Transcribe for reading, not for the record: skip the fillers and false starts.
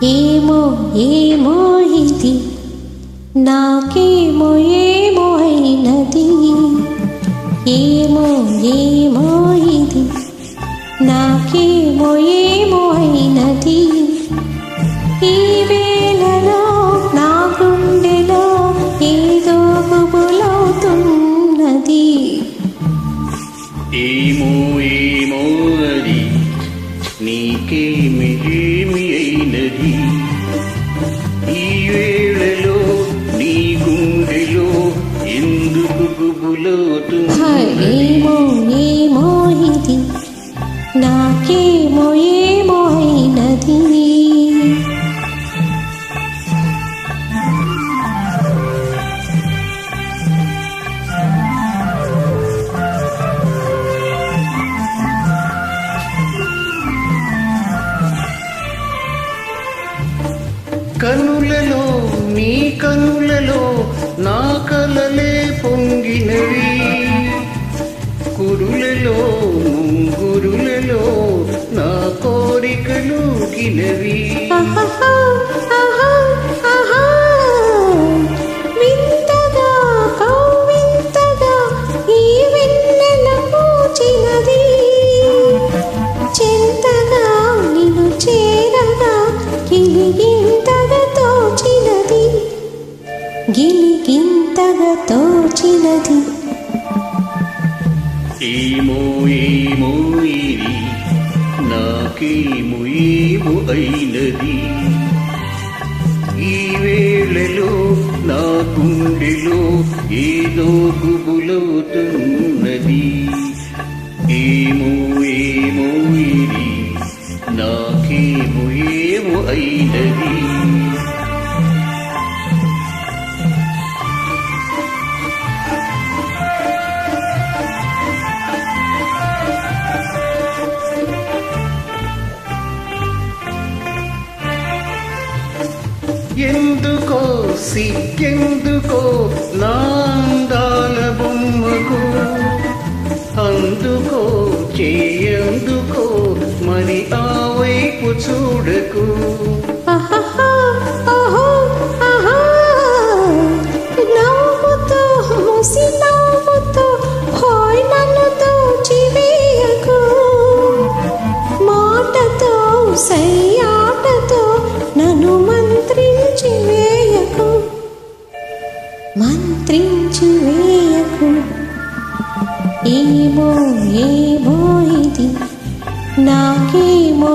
ఏమో ఏమో ఇది నాకేమో ఏమో అయినది, ఏమో ఏమో ఇది నాకేమో ఏమో అయినది. ఈ వేళలో నా గుండెలో ఏదో గుబులవుతున్నది. ఏమో ఏమో అది నీకేమి ఏమి అయినది. ఈ వేళలో నీ గుండెలో ఎందుకు గుబులవుతున్నది. ఏమో ఏమో ఇది నాకేమో ఏమో అయినది. కనులలో నీ కనులలో నా కలలే పొంగినవి, కురులలో ముంగురులలో నా కోరికలు గినవి. వింతగా కౌవింతగా ఈ వెన్నెల పూచినది, చింతగా నిన్ను చేరగా గిలిగింతగా తోచినది, గిలిగింతగా తోచినది. ఏమో ఏమో ఇది నాకేమో ఏమో అయినది. ఈ వేళలో నా గుండెలో ఏదో గుబులవుతున్నది. ఏమో ఏమో ఇది నాకేమో ఏమో అయినది. ఎందుకో సిగ్గెందుకో నా అందాల బొమ్మకు, అందుకో చేయందుకో మరి ఆ వైపు చూడకు. నవ్వుతో ముసి నవ్వుతో హాయ్ నన్ను దోచివేయకు, మాటతో సయ్యాటతో నన్ను మంత్రించి వేయకు, మంత్రించి వేయకు. ఏమో ఏమో ఇది నాకేమో